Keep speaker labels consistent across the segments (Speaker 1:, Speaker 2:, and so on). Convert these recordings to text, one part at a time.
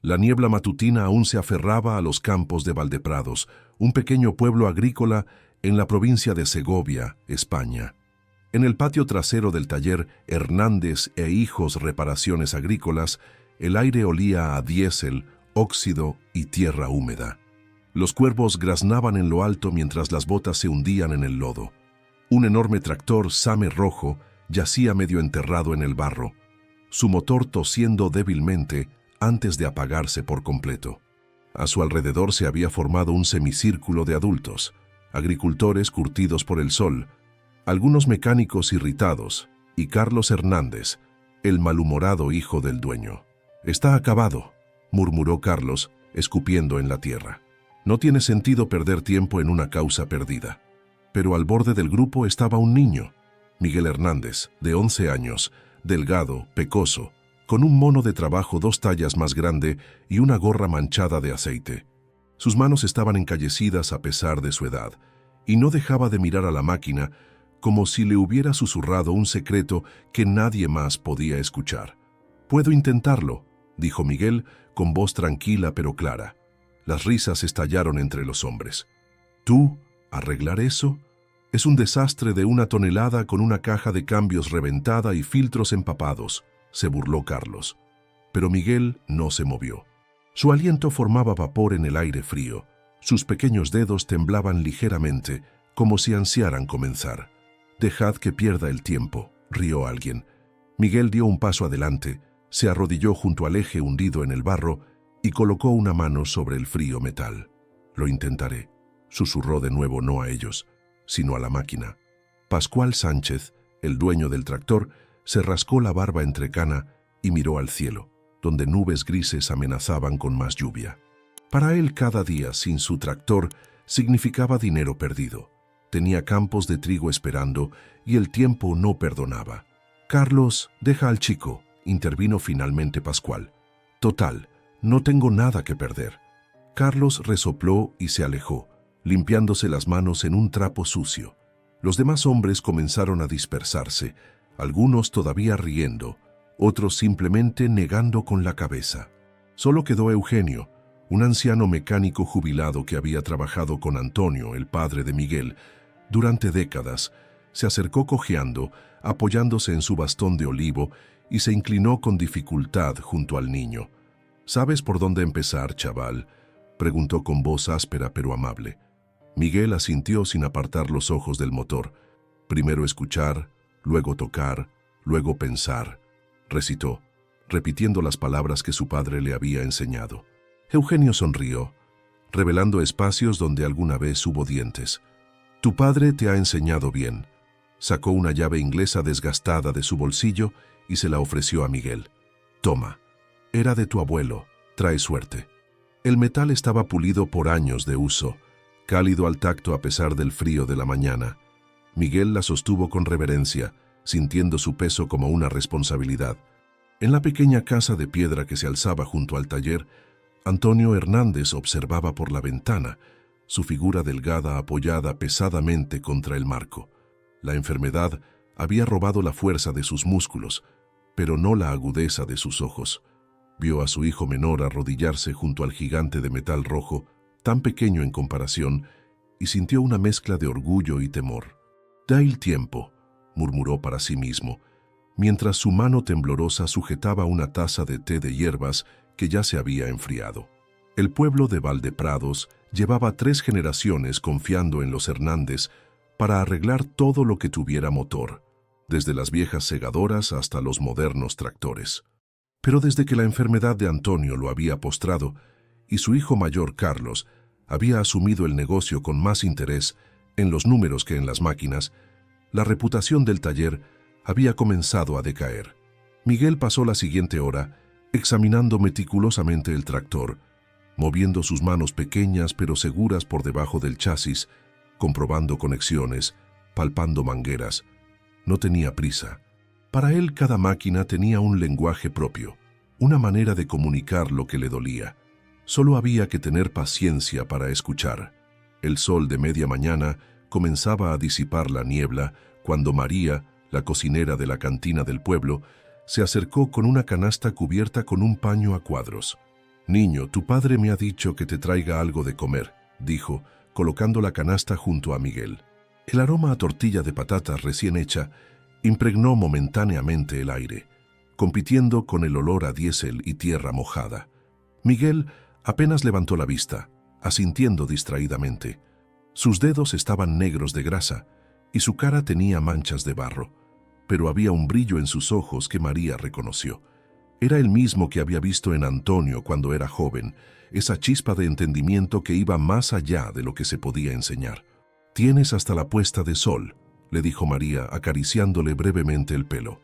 Speaker 1: La niebla matutina aún se aferraba a los campos de Valdeprados, un pequeño pueblo agrícola en la provincia de Segovia, España. En el patio trasero del taller Hernández e Hijos Reparaciones Agrícolas, el aire olía a diésel, óxido y tierra húmeda. Los cuervos graznaban en lo alto mientras las botas se hundían en el lodo. Un enorme tractor Same rojo yacía medio enterrado en el barro, su motor tosiendo débilmente antes de apagarse por completo. A su alrededor se había formado un semicírculo de adultos, agricultores curtidos por el sol, algunos mecánicos irritados, y Carlos Hernández, el malhumorado hijo del dueño. «Está acabado», murmuró Carlos, escupiendo en la tierra. No tiene sentido perder tiempo en una causa perdida. Pero al borde del grupo estaba un niño, Miguel Hernández, de 11 años, delgado, pecoso, con un mono de trabajo 2 tallas más grande y una gorra manchada de aceite. Sus manos estaban encallecidas a pesar de su edad, y no dejaba de mirar a la máquina como si le hubiera susurrado un secreto que nadie más podía escuchar. «Puedo intentarlo», dijo Miguel con voz tranquila pero clara. Las risas estallaron entre los hombres. «¿Tú? ¿Arreglar eso? Es un desastre de 1 tonelada con una caja de cambios reventada y filtros empapados», se burló Carlos. Pero Miguel no se movió. Su aliento formaba vapor en el aire frío. Sus pequeños dedos temblaban ligeramente, como si ansiaran comenzar. «Dejad que pierda el tiempo», rió alguien. Miguel dio un paso adelante, se arrodilló junto al eje hundido en el barro y colocó una mano sobre el frío metal. «Lo intentaré», susurró de nuevo, no a ellos, sino a la máquina. Pascual Sánchez, el dueño del tractor, se rascó la barba entrecana y miró al cielo, donde nubes grises amenazaban con más lluvia. Para él, cada día sin su tractor significaba dinero perdido. Tenía campos de trigo esperando y el tiempo no perdonaba. «Carlos, deja al chico», intervino finalmente Pascual. «Total, no tengo nada que perder». Carlos resopló y se alejó, limpiándose las manos en un trapo sucio. Los demás hombres comenzaron a dispersarse, algunos todavía riendo, otros simplemente negando con la cabeza. Solo quedó Eugenio, un anciano mecánico jubilado que había trabajado con Antonio, el padre de Miguel, durante décadas. Se acercó cojeando, apoyándose en su bastón de olivo, y se inclinó con dificultad junto al niño. «¿Sabes por dónde empezar, chaval?», preguntó con voz áspera pero amable. Miguel asintió sin apartar los ojos del motor. «Primero escuchar, luego tocar, luego pensar», recitó, repitiendo las palabras que su padre le había enseñado. Eugenio sonrió, revelando espacios donde alguna vez hubo dientes. «Tu padre te ha enseñado bien». Sacó una llave inglesa desgastada de su bolsillo y se la ofreció a Miguel. «Toma, era de tu abuelo, trae suerte». El metal estaba pulido por años de uso, cálido al tacto a pesar del frío de la mañana. Miguel la sostuvo con reverencia, sintiendo su peso como una responsabilidad. En la pequeña casa de piedra que se alzaba junto al taller, Antonio Hernández observaba por la ventana, su figura delgada apoyada pesadamente contra el marco. La enfermedad había robado la fuerza de sus músculos, pero no la agudeza de sus ojos. Vio a su hijo menor arrodillarse junto al gigante de metal rojo, tan pequeño en comparación, y sintió una mezcla de orgullo y temor. «Da el tiempo», murmuró para sí mismo, mientras su mano temblorosa sujetaba una taza de té de hierbas que ya se había enfriado. El pueblo de Valdeprados llevaba 3 generaciones confiando en los Hernández para arreglar todo lo que tuviera motor, desde las viejas segadoras hasta los modernos tractores. Pero desde que la enfermedad de Antonio lo había postrado y su hijo mayor Carlos había asumido el negocio con más interés en los números que en las máquinas, la reputación del taller había comenzado a decaer. Miguel pasó la siguiente hora examinando meticulosamente el tractor, moviendo sus manos pequeñas pero seguras por debajo del chasis, comprobando conexiones, palpando mangueras. No tenía prisa. Para él cada máquina tenía un lenguaje propio, una manera de comunicar lo que le dolía. Solo había que tener paciencia para escuchar. El sol de media mañana comenzaba a disipar la niebla cuando María, la cocinera de la cantina del pueblo, se acercó con una canasta cubierta con un paño a cuadros. «Niño, tu padre me ha dicho que te traiga algo de comer», dijo, colocando la canasta junto a Miguel. El aroma a tortilla de patatas recién hecha impregnó momentáneamente el aire, compitiendo con el olor a diésel y tierra mojada. Miguel apenas levantó la vista, asintiendo distraídamente. Sus dedos estaban negros de grasa y su cara tenía manchas de barro, pero había un brillo en sus ojos que María reconoció. Era el mismo que había visto en Antonio cuando era joven, esa chispa de entendimiento que iba más allá de lo que se podía enseñar. «Tienes hasta la puesta de sol», le dijo María, acariciándole brevemente el pelo.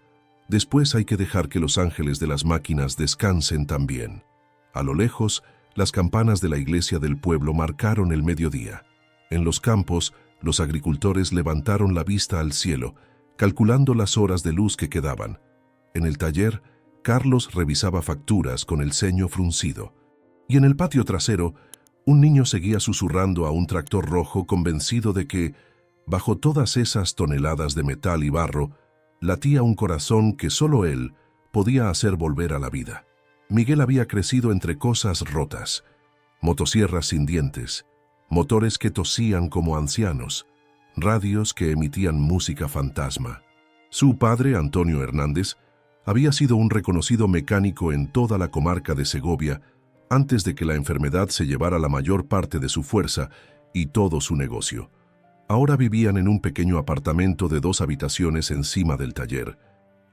Speaker 1: «Después hay que dejar que los ángeles de las máquinas descansen también». A lo lejos, las campanas de la iglesia del pueblo marcaron el mediodía. En los campos, los agricultores levantaron la vista al cielo, calculando las horas de luz que quedaban. En el taller, Carlos revisaba facturas con el ceño fruncido. Y en el patio trasero, un niño seguía susurrando a un tractor rojo, convencido de que, bajo todas esas toneladas de metal y barro, latía un corazón que solo él podía hacer volver a la vida. Miguel había crecido entre cosas rotas, motosierras sin dientes, motores que tosían como ancianos, radios que emitían música fantasma. Su padre, Antonio Hernández, había sido un reconocido mecánico en toda la comarca de Segovia antes de que la enfermedad se llevara la mayor parte de su fuerza y todo su negocio. Ahora vivían en un pequeño apartamento de 2 habitaciones encima del taller,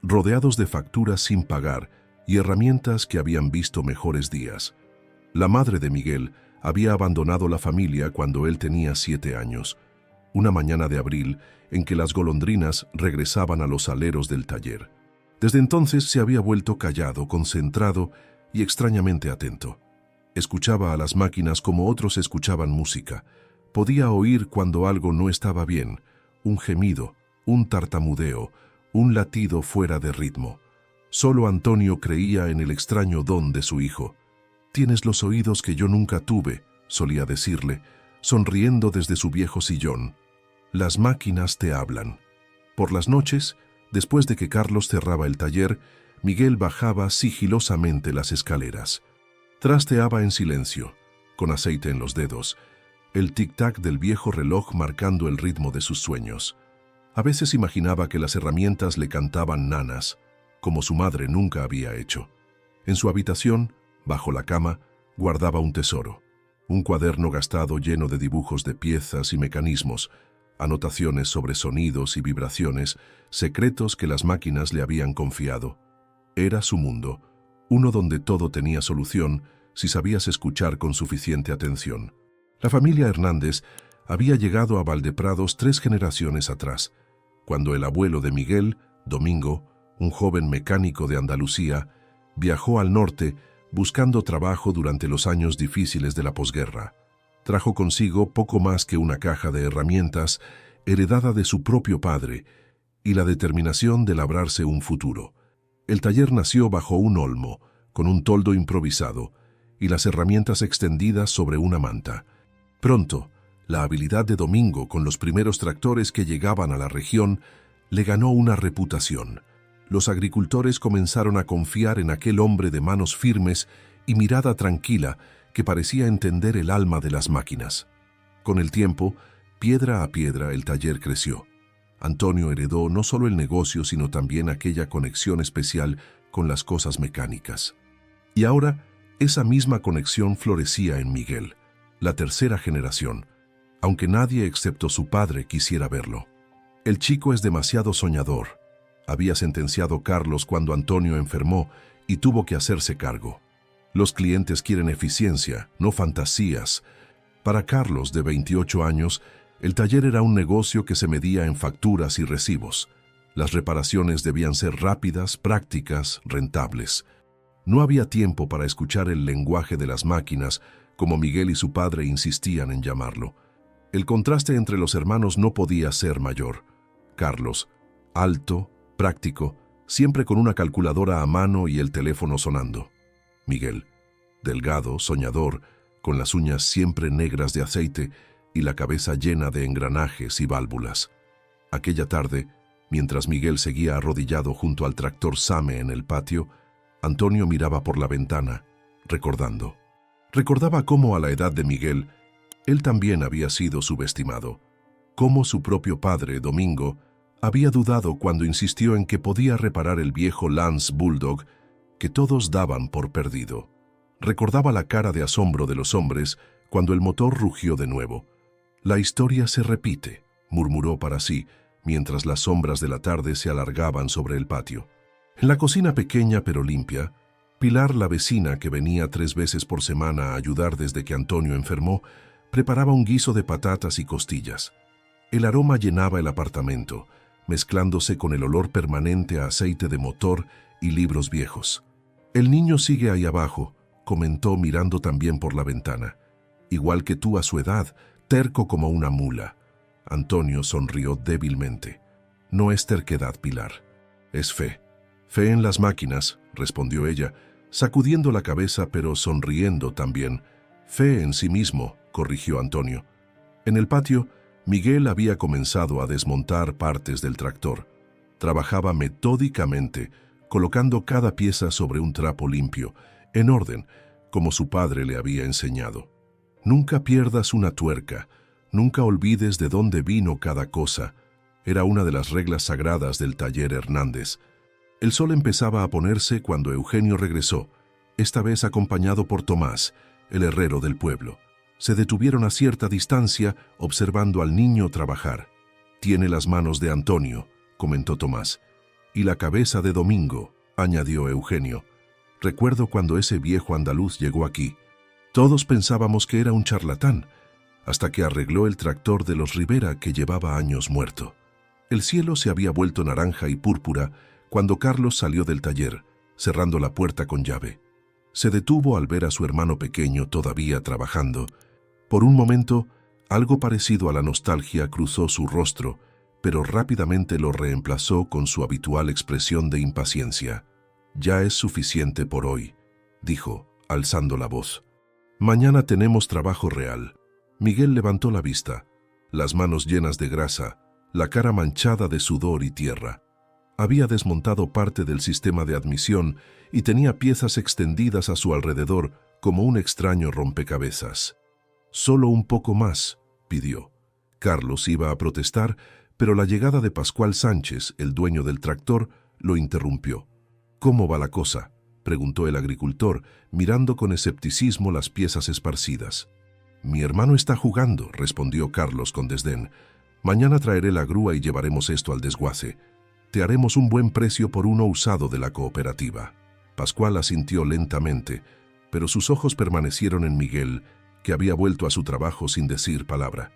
Speaker 1: rodeados de facturas sin pagar y herramientas que habían visto mejores días. La madre de Miguel había abandonado la familia cuando él tenía 7 años, una mañana de abril en que las golondrinas regresaban a los aleros del taller. Desde entonces se había vuelto callado, concentrado y extrañamente atento. Escuchaba a las máquinas como otros escuchaban música. Podía oír cuando algo no estaba bien, un gemido, un tartamudeo, un latido fuera de ritmo. Solo Antonio creía en el extraño don de su hijo. «Tienes los oídos que yo nunca tuve», solía decirle, sonriendo desde su viejo sillón. «Las máquinas te hablan». Por las noches, después de que Carlos cerraba el taller, Miguel bajaba sigilosamente las escaleras. Trasteaba en silencio, con aceite en los dedos, el tic-tac del viejo reloj marcando el ritmo de sus sueños. A veces imaginaba que las herramientas le cantaban nanas, como su madre nunca había hecho. En su habitación, bajo la cama, guardaba un tesoro, un cuaderno gastado lleno de dibujos de piezas y mecanismos, anotaciones sobre sonidos y vibraciones, secretos que las máquinas le habían confiado. Era su mundo, uno donde todo tenía solución si sabías escuchar con suficiente atención. La familia Hernández había llegado a Valdeprados 3 generaciones atrás, cuando el abuelo de Miguel, Domingo, un joven mecánico de Andalucía, viajó al norte buscando trabajo durante los años difíciles de la posguerra. Trajo consigo poco más que una caja de herramientas heredada de su propio padre y la determinación de labrarse un futuro. El taller nació bajo un olmo, con un toldo improvisado y las herramientas extendidas sobre una manta. Pronto, la habilidad de Domingo con los primeros tractores que llegaban a la región le ganó una reputación. Los agricultores comenzaron a confiar en aquel hombre de manos firmes y mirada tranquila que parecía entender el alma de las máquinas. Con el tiempo, piedra a piedra, el taller creció. Antonio heredó no solo el negocio, sino también aquella conexión especial con las cosas mecánicas. Y ahora, esa misma conexión florecía en Miguel, la tercera generación, aunque nadie excepto su padre quisiera verlo. «El chico es demasiado soñador», había sentenciado Carlos cuando Antonio enfermó y tuvo que hacerse cargo. «Los clientes quieren eficiencia, no fantasías». Para Carlos, de 28 años, el taller era un negocio que se medía en facturas y recibos. Las reparaciones debían ser rápidas, prácticas, rentables. No había tiempo para escuchar el lenguaje de las máquinas, como Miguel y su padre insistían en llamarlo. El contraste entre los hermanos no podía ser mayor. Carlos, alto, práctico, siempre con una calculadora a mano y el teléfono sonando. Miguel, delgado, soñador, con las uñas siempre negras de aceite y la cabeza llena de engranajes y válvulas. Aquella tarde, mientras Miguel seguía arrodillado junto al tractor Same en el patio, Antonio miraba por la ventana, recordando. Recordaba cómo a la edad de Miguel, él también había sido subestimado, cómo su propio padre, Domingo, había dudado cuando insistió en que podía reparar el viejo Lance Bulldog que todos daban por perdido. Recordaba la cara de asombro de los hombres cuando el motor rugió de nuevo. La historia se repite, murmuró para sí, mientras las sombras de la tarde se alargaban sobre el patio. En la cocina pequeña pero limpia, Pilar, la vecina que venía 3 veces por semana a ayudar desde que Antonio enfermó, preparaba un guiso de patatas y costillas. El aroma llenaba el apartamento, mezclándose con el olor permanente a aceite de motor y libros viejos. «El niño sigue ahí abajo», comentó mirando también por la ventana. «Igual que tú a su edad, terco como una mula». Antonio sonrió débilmente. «No es terquedad, Pilar. Es fe». «Fe en las máquinas», respondió ella, sacudiendo la cabeza pero sonriendo también. «Fe en sí mismo», corrigió Antonio. En el patio, Miguel había comenzado a desmontar partes del tractor. Trabajaba metódicamente, colocando cada pieza sobre un trapo limpio, en orden, como su padre le había enseñado. «Nunca pierdas una tuerca, nunca olvides de dónde vino cada cosa», era una de las reglas sagradas del taller Hernández. El sol empezaba a ponerse cuando Eugenio regresó, esta vez acompañado por Tomás, el herrero del pueblo. Se detuvieron a cierta distancia observando al niño trabajar. «Tiene las manos de Antonio», comentó Tomás. «Y la cabeza de Domingo», añadió Eugenio. «Recuerdo cuando ese viejo andaluz llegó aquí. Todos pensábamos que era un charlatán, hasta que arregló el tractor de los Rivera que llevaba años muerto». El cielo se había vuelto naranja y púrpura cuando Carlos salió del taller, cerrando la puerta con llave. Se detuvo al ver a su hermano pequeño todavía trabajando. Por un momento, algo parecido a la nostalgia cruzó su rostro, pero rápidamente lo reemplazó con su habitual expresión de impaciencia. «Ya es suficiente por hoy», dijo, alzando la voz. «Mañana tenemos trabajo real». Miguel levantó la vista, las manos llenas de grasa, la cara manchada de sudor y tierra. Había desmontado parte del sistema de admisión y tenía piezas extendidas a su alrededor como un extraño rompecabezas. «Solo un poco más», pidió. Carlos iba a protestar, pero la llegada de Pascual Sánchez, el dueño del tractor, lo interrumpió. «¿Cómo va la cosa?», preguntó el agricultor, mirando con escepticismo las piezas esparcidas. «Mi hermano está jugando», respondió Carlos con desdén. «Mañana traeré la grúa y llevaremos esto al desguace. Te haremos un buen precio por uno usado de la cooperativa». Pascual asintió lentamente, pero sus ojos permanecieron en Miguel, que había vuelto a su trabajo sin decir palabra.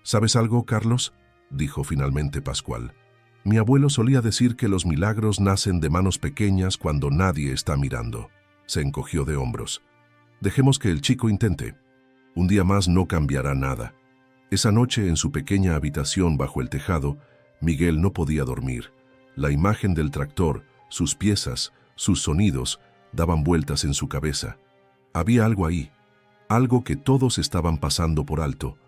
Speaker 1: «¿Sabes algo, Carlos?», dijo finalmente Pascual. «Mi abuelo solía decir que los milagros nacen de manos pequeñas cuando nadie está mirando». Se encogió de hombros. «Dejemos que el chico intente. Un día más no cambiará nada». Esa noche, en su pequeña habitación bajo el tejado, Miguel no podía dormir. La imagen del tractor, sus piezas, sus sonidos, daban vueltas en su cabeza. Había algo ahí, algo que todos estaban pasando por alto.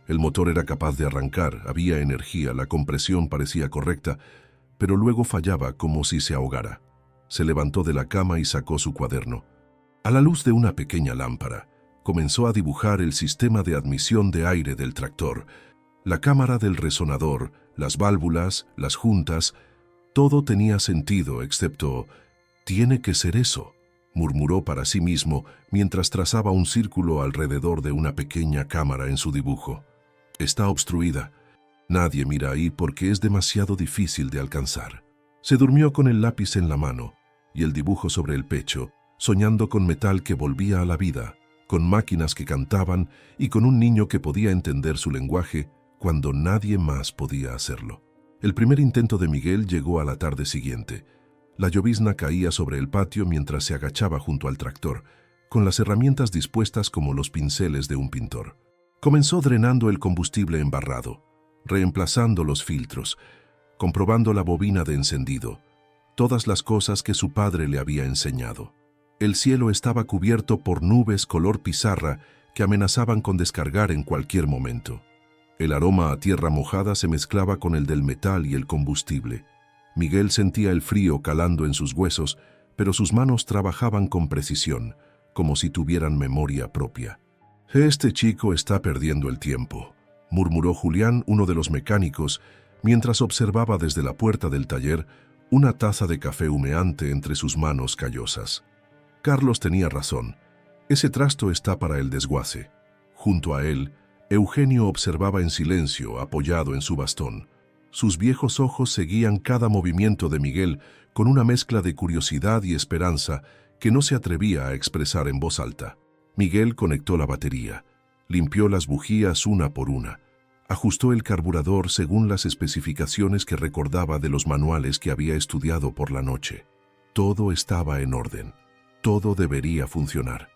Speaker 1: El motor era capaz de arrancar, había energía, la compresión parecía correcta, pero luego fallaba como si se ahogara. Se levantó de la cama y sacó su cuaderno. A la luz de una pequeña lámpara, comenzó a dibujar el sistema de admisión de aire del tractor, la cámara del resonador, las válvulas, las juntas. Todo tenía sentido, excepto «tiene que ser eso», murmuró para sí mismo mientras trazaba un círculo alrededor de una pequeña cámara en su dibujo. «Está obstruida. Nadie mira ahí porque es demasiado difícil de alcanzar». Se durmió con el lápiz en la mano y el dibujo sobre el pecho, soñando con metal que volvía a la vida, con máquinas que cantaban y con un niño que podía entender su lenguaje cuando nadie más podía hacerlo. El primer intento de Miguel llegó a la tarde siguiente. La llovizna caía sobre el patio mientras se agachaba junto al tractor, con las herramientas dispuestas como los pinceles de un pintor. Comenzó drenando el combustible embarrado, reemplazando los filtros, comprobando la bobina de encendido, todas las cosas que su padre le había enseñado. El cielo estaba cubierto por nubes color pizarra que amenazaban con descargar en cualquier momento. El aroma a tierra mojada se mezclaba con el del metal y el combustible. Miguel sentía el frío calando en sus huesos, pero sus manos trabajaban con precisión, como si tuvieran memoria propia. «Este chico está perdiendo el tiempo», murmuró Julián, uno de los mecánicos, mientras observaba desde la puerta del taller una taza de café humeante entre sus manos callosas. Carlos tenía razón. Ese trasto está para el desguace. Junto a él, Eugenio observaba en silencio, apoyado en su bastón. Sus viejos ojos seguían cada movimiento de Miguel con una mezcla de curiosidad y esperanza que no se atrevía a expresar en voz alta. Miguel conectó la batería, limpió las bujías una por una, ajustó el carburador según las especificaciones que recordaba de los manuales que había estudiado por la noche. Todo estaba en orden. Todo debería funcionar.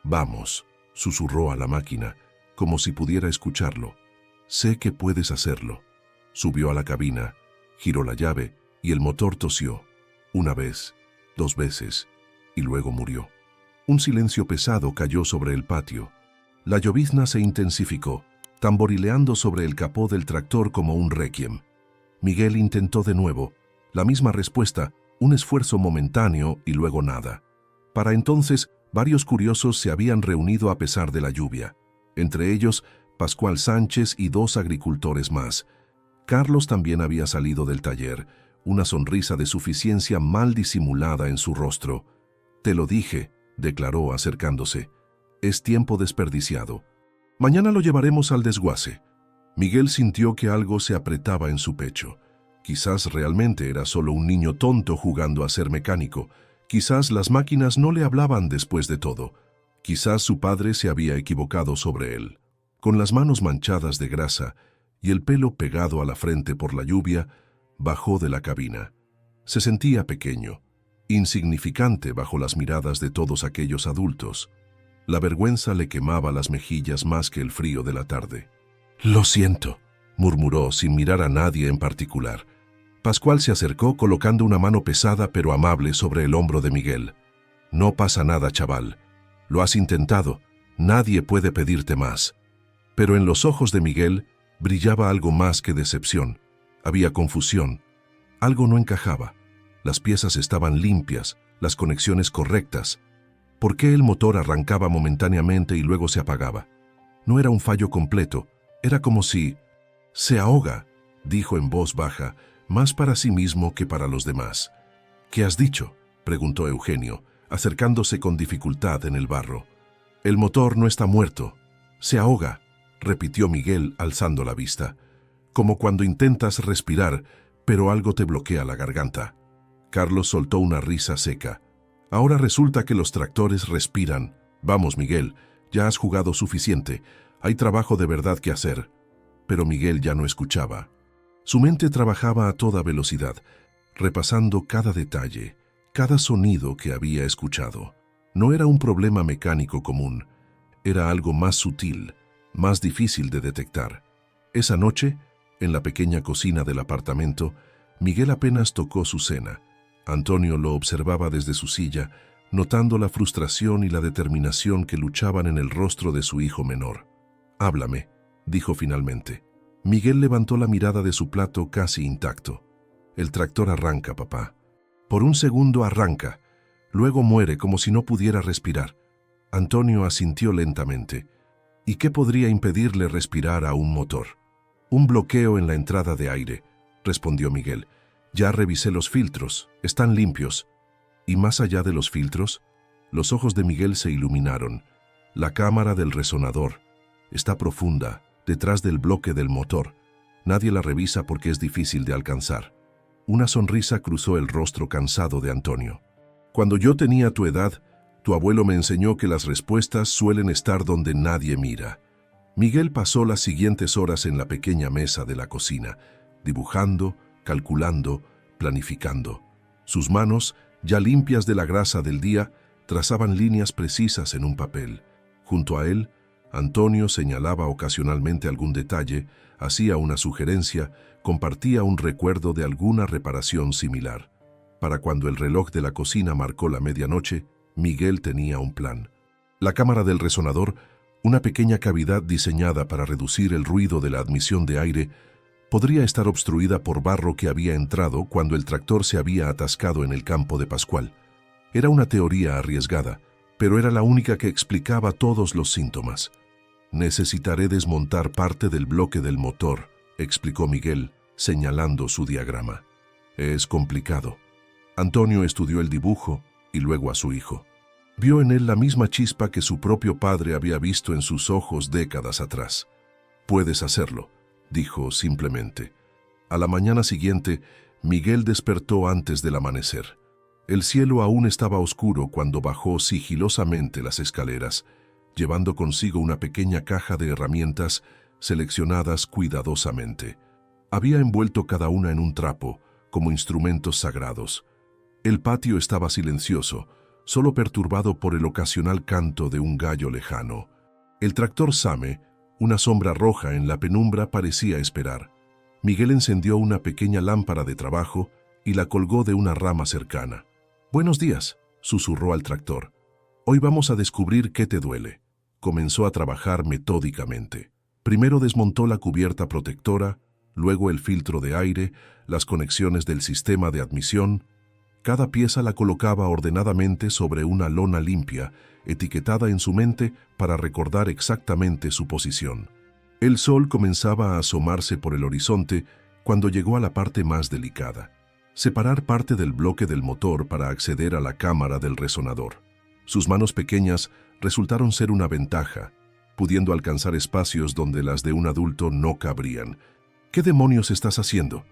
Speaker 1: «Vamos», susurró a la máquina, como si pudiera escucharlo. «Sé que puedes hacerlo». Subió a la cabina, giró la llave y el motor tosió. Una vez, 2 veces, y luego murió. Un silencio pesado cayó sobre el patio. La llovizna se intensificó, tamborileando sobre el capó del tractor como un requiem. Miguel intentó de nuevo. La misma respuesta, un esfuerzo momentáneo y luego nada. Para entonces, varios curiosos se habían reunido a pesar de la lluvia. Entre ellos, Pascual Sánchez y 2 agricultores más. Carlos también había salido del taller, una sonrisa de suficiencia mal disimulada en su rostro. «Te lo dije», declaró acercándose. «Es tiempo desperdiciado. Mañana lo llevaremos al desguace». Miguel sintió que algo se apretaba en su pecho. Quizás realmente era solo un niño tonto jugando a ser mecánico. Quizás las máquinas no le hablaban después de todo. Quizás su padre se había equivocado sobre él. Con las manos manchadas de grasa y el pelo pegado a la frente por la lluvia, bajó de la cabina. Se sentía pequeño, insignificante bajo las miradas de todos aquellos adultos. La vergüenza le quemaba las mejillas más que el frío de la tarde. «Lo siento», murmuró sin mirar a nadie en particular. Pascual se acercó colocando una mano pesada pero amable sobre el hombro de Miguel. «No pasa nada, chaval. Lo has intentado. Nadie puede pedirte más». Pero en los ojos de Miguel brillaba algo más que decepción. Había confusión. Algo no encajaba. Las piezas estaban limpias, las conexiones correctas. ¿Por qué el motor arrancaba momentáneamente y luego se apagaba? No era un fallo completo. Era como si... «Se ahoga», dijo en voz baja, más para sí mismo que para los demás. «¿Qué has dicho?», preguntó Eugenio, acercándose con dificultad en el barro. «El motor no está muerto. Se ahoga», repitió Miguel alzando la vista. «Como cuando intentas respirar, pero algo te bloquea la garganta». Carlos soltó una risa seca. «Ahora resulta que los tractores respiran. Vamos, Miguel, ya has jugado suficiente. Hay trabajo de verdad que hacer». Pero Miguel ya no escuchaba. Su mente trabajaba a toda velocidad, repasando cada detalle, cada sonido que había escuchado. No era un problema mecánico común, era algo más sutil, más difícil de detectar. Esa noche, en la pequeña cocina del apartamento, Miguel apenas tocó su cena. Antonio lo observaba desde su silla, notando la frustración y la determinación que luchaban en el rostro de su hijo menor. «Háblame», dijo finalmente. Miguel levantó la mirada de su plato casi intacto. «El tractor arranca, papá. Por un segundo arranca, luego muere como si no pudiera respirar». Antonio asintió lentamente. ¿Y qué podría impedirle respirar a un motor? «Un bloqueo en la entrada de aire», respondió Miguel. «Ya revisé los filtros, están limpios». ¿Y más allá de los filtros? Los ojos de Miguel se iluminaron. La cámara del resonador. Está profunda, detrás del bloque del motor. Nadie la revisa porque es difícil de alcanzar. Una sonrisa cruzó el rostro cansado de Antonio. «Cuando yo tenía tu edad, tu abuelo me enseñó que las respuestas suelen estar donde nadie mira». Miguel pasó las siguientes horas en la pequeña mesa de la cocina, dibujando, calculando, planificando. Sus manos, ya limpias de la grasa del día, trazaban líneas precisas en un papel. Junto a él, Antonio señalaba ocasionalmente algún detalle, hacía una sugerencia, compartía un recuerdo de alguna reparación similar. Para cuando el reloj de la cocina marcó la medianoche, Miguel tenía un plan. La cámara del resonador, una pequeña cavidad diseñada para reducir el ruido de la admisión de aire, podría estar obstruida por barro que había entrado cuando el tractor se había atascado en el campo de Pascual. Era una teoría arriesgada, pero era la única que explicaba todos los síntomas. «Necesitaré desmontar parte del bloque del motor», explicó Miguel, señalando su diagrama. «Es complicado». Antonio estudió el dibujo y luego a su hijo. Vio en él la misma chispa que su propio padre había visto en sus ojos décadas atrás. «Puedes hacerlo», dijo simplemente. A la mañana siguiente, Miguel despertó antes del amanecer. El cielo aún estaba oscuro cuando bajó sigilosamente las escaleras, llevando consigo una pequeña caja de herramientas seleccionadas cuidadosamente. Había envuelto cada una en un trapo, como instrumentos sagrados. El patio estaba silencioso, solo perturbado por el ocasional canto de un gallo lejano. El tractor Same, una sombra roja en la penumbra, parecía esperar. Miguel encendió una pequeña lámpara de trabajo y la colgó de una rama cercana. «Buenos días», susurró al tractor. «Hoy vamos a descubrir qué te duele». Comenzó a trabajar metódicamente. Primero desmontó la cubierta protectora, luego el filtro de aire, las conexiones del sistema de admisión. Cada pieza la colocaba ordenadamente sobre una lona limpia, etiquetada en su mente para recordar exactamente su posición. El sol comenzaba a asomarse por el horizonte cuando llegó a la parte más delicada: separar parte del bloque del motor para acceder a la cámara del resonador. Sus manos pequeñas resultaron ser una ventaja, pudiendo alcanzar espacios donde las de un adulto no cabrían. «¿Qué demonios estás haciendo?».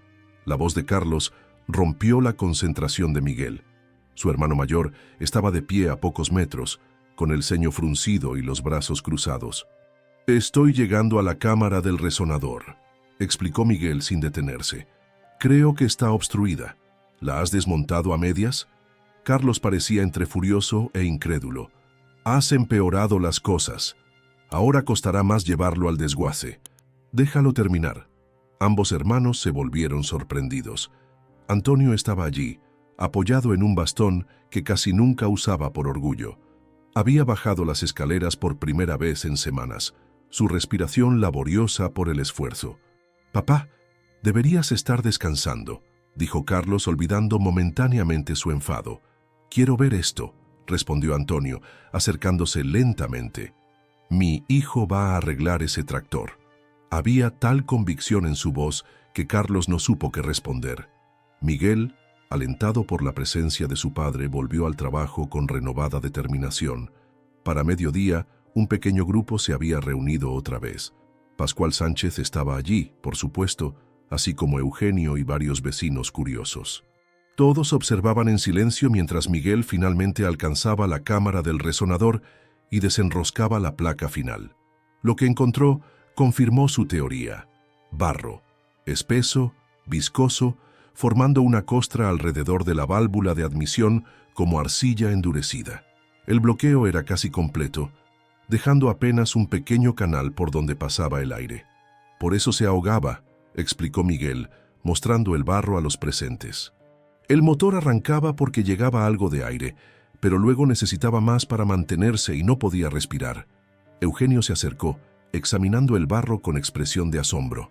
Speaker 1: La voz de Carlos rompió la concentración de Miguel. Su hermano mayor estaba de pie a pocos metros, con el ceño fruncido y los brazos cruzados. «Estoy llegando a la cámara del resonador», explicó Miguel sin detenerse. «Creo que está obstruida. ¿La has desmontado a medias?». Carlos parecía entre furioso e incrédulo. «Has empeorado las cosas. Ahora costará más llevarlo al desguace. Déjalo terminar». Ambos hermanos se volvieron sorprendidos. Antonio estaba allí, apoyado en un bastón que casi nunca usaba por orgullo. Había bajado las escaleras por primera vez en semanas, su respiración laboriosa por el esfuerzo. «Papá, deberías estar descansando», dijo Carlos, olvidando momentáneamente su enfado. «Quiero ver esto», respondió Antonio, acercándose lentamente. «Mi hijo va a arreglar ese tractor». Había tal convicción en su voz que Carlos no supo qué responder. Miguel, alentado por la presencia de su padre, volvió al trabajo con renovada determinación. Para mediodía, un pequeño grupo se había reunido otra vez. Pascual Sánchez estaba allí, por supuesto, así como Eugenio y varios vecinos curiosos. Todos observaban en silencio mientras Miguel finalmente alcanzaba la cámara del resonador y desenroscaba la placa final. Lo que encontró confirmó su teoría: barro, espeso, viscoso, formando una costra alrededor de la válvula de admisión como arcilla endurecida. El bloqueo era casi completo, dejando apenas un pequeño canal por donde pasaba el aire. «Por eso se ahogaba», explicó Miguel, mostrando el barro a los presentes. El motor arrancaba porque llegaba algo de aire, pero luego necesitaba más para mantenerse y no podía respirar. Eugenio se acercó, examinando el barro con expresión de asombro.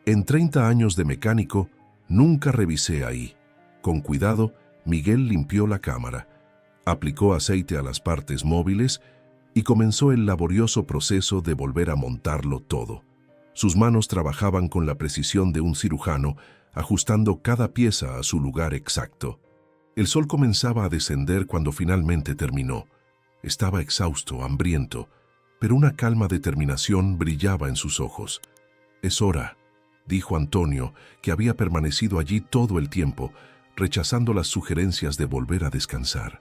Speaker 1: «En 30 años de mecánico, nunca revisé ahí». Con cuidado, Miguel limpió la cámara, aplicó aceite a las partes móviles y comenzó el laborioso proceso de volver a montarlo todo. Sus manos trabajaban con la precisión de un cirujano, ajustando cada pieza a su lugar exacto. El sol comenzaba a descender cuando finalmente terminó. Estaba exhausto, hambriento, pero una calma determinación brillaba en sus ojos. «Es hora», dijo Antonio, que había permanecido allí todo el tiempo, rechazando las sugerencias de volver a descansar.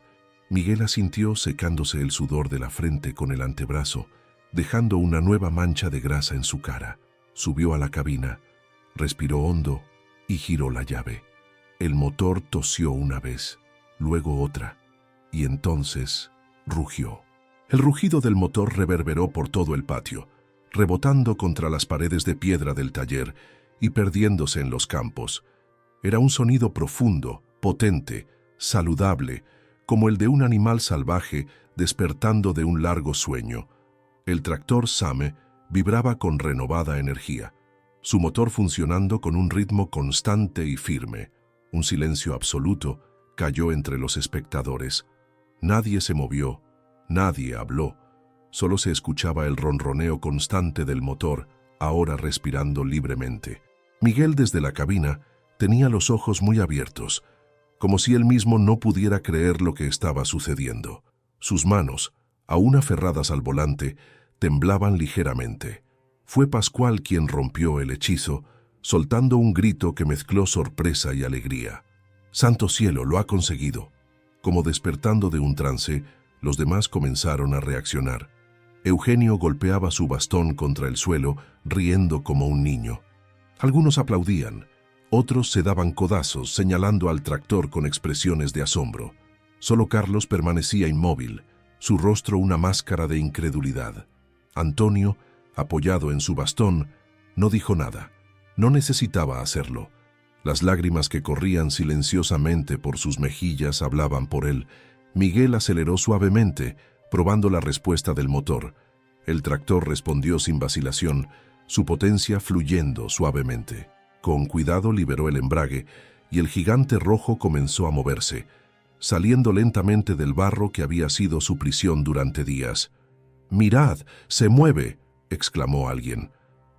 Speaker 1: Miguel asintió, secándose el sudor de la frente con el antebrazo, dejando una nueva mancha de grasa en su cara. Subió a la cabina, respiró hondo y giró la llave. El motor tosió una vez, luego otra, y entonces rugió. El rugido del motor reverberó por todo el patio, rebotando contra las paredes de piedra del taller y perdiéndose en los campos. Era un sonido profundo, potente, saludable, como el de un animal salvaje despertando de un largo sueño. El tractor Same vibraba con renovada energía, su motor funcionando con un ritmo constante y firme. Un silencio absoluto cayó entre los espectadores. Nadie se movió, Nadie habló. Solo se escuchaba el ronroneo constante del motor, ahora respirando libremente. Miguel, desde la cabina, tenía los ojos muy abiertos, como si él mismo no pudiera creer lo que estaba sucediendo. Sus manos, aún aferradas al volante, temblaban ligeramente. Fue Pascual quien rompió el hechizo, soltando un grito que mezcló sorpresa y alegría. «¡Santo cielo, lo ha conseguido!». Como despertando de un trance, los demás comenzaron a reaccionar. Eugenio golpeaba su bastón contra el suelo, riendo como un niño. Algunos aplaudían, otros se daban codazos, señalando al tractor con expresiones de asombro. Solo Carlos permanecía inmóvil, su rostro una máscara de incredulidad. Antonio, apoyado en su bastón, no dijo nada. No necesitaba hacerlo. Las lágrimas que corrían silenciosamente por sus mejillas hablaban por él. Miguel aceleró suavemente, probando la respuesta del motor. El tractor respondió sin vacilación, su potencia fluyendo suavemente. Con cuidado liberó el embrague y el gigante rojo comenzó a moverse, saliendo lentamente del barro que había sido su prisión durante días. «¡Mirad! ¡Se mueve!», exclamó alguien.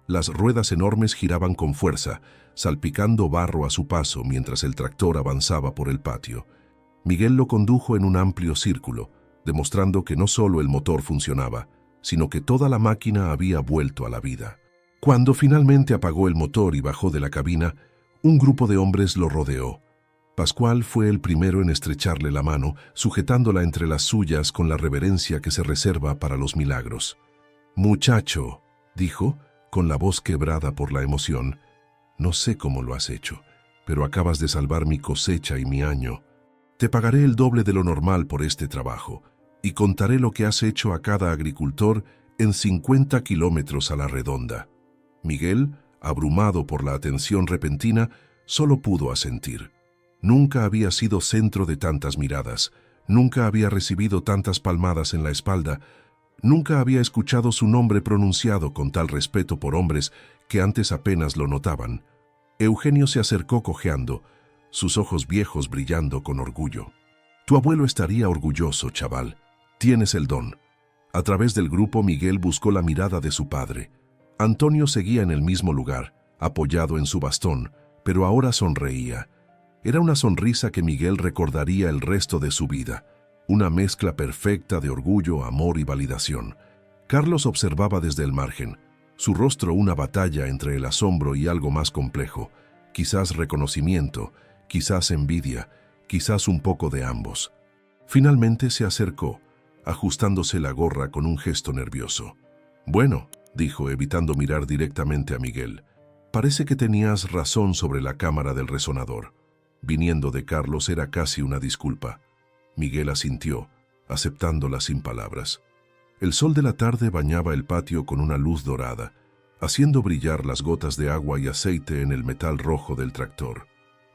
Speaker 1: Las ruedas enormes giraban con fuerza, salpicando barro a su paso mientras el tractor avanzaba por el patio. Miguel lo condujo en un amplio círculo, demostrando que no solo el motor funcionaba, sino que toda la máquina había vuelto a la vida. Cuando finalmente apagó el motor y bajó de la cabina, un grupo de hombres lo rodeó. Pascual fue el primero en estrecharle la mano, sujetándola entre las suyas con la reverencia que se reserva para los milagros. «Muchacho», dijo, con la voz quebrada por la emoción, «no sé cómo lo has hecho, pero acabas de salvar mi cosecha y mi año. Te pagaré el doble de lo normal por este trabajo, y contaré lo que has hecho a cada agricultor en 50 kilómetros a la redonda». Miguel, abrumado por la atención repentina, solo pudo asentir. Nunca había sido centro de tantas miradas, nunca había recibido tantas palmadas en la espalda, nunca había escuchado su nombre pronunciado con tal respeto por hombres que antes apenas lo notaban. Eugenio se acercó cojeando, sus ojos viejos brillando con orgullo. «Tu abuelo estaría orgulloso, chaval. Tienes el don». A través del grupo, Miguel buscó la mirada de su padre. Antonio seguía en el mismo lugar, apoyado en su bastón, pero ahora sonreía. Era una sonrisa que Miguel recordaría el resto de su vida, una mezcla perfecta de orgullo, amor y validación. Carlos observaba desde el margen, su rostro una batalla entre el asombro y algo más complejo, quizás reconocimiento, quizás envidia, quizás un poco de ambos. Finalmente se acercó, ajustándose la gorra con un gesto nervioso. «Bueno», dijo, evitando mirar directamente a Miguel, «parece que tenías razón sobre la cámara del resonador». Viniendo de Carlos era casi una disculpa. Miguel asintió, aceptándola sin palabras. El sol de la tarde bañaba el patio con una luz dorada, haciendo brillar las gotas de agua y aceite en el metal rojo del tractor.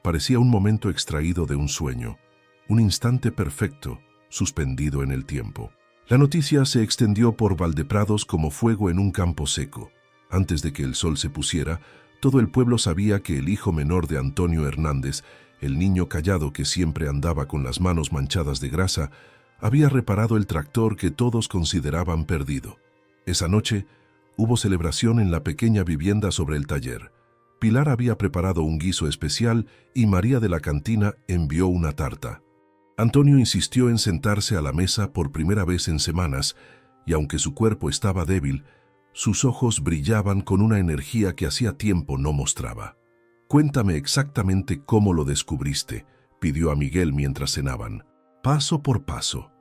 Speaker 1: Parecía un momento extraído de un sueño, un instante perfecto, suspendido en el tiempo. La noticia se extendió por Valdeprados como fuego en un campo seco. Antes de que el sol se pusiera, todo el pueblo sabía que el hijo menor de Antonio Hernández, el niño callado que siempre andaba con las manos manchadas de grasa, había reparado el tractor que todos consideraban perdido. Esa noche hubo celebración en la pequeña vivienda sobre el taller. Pilar había preparado un guiso especial y María de la cantina envió una tarta. Antonio insistió en sentarse a la mesa por primera vez en semanas, y aunque su cuerpo estaba débil, sus ojos brillaban con una energía que hacía tiempo no mostraba. «Cuéntame exactamente cómo lo descubriste», pidió a Miguel mientras cenaban. Paso por paso.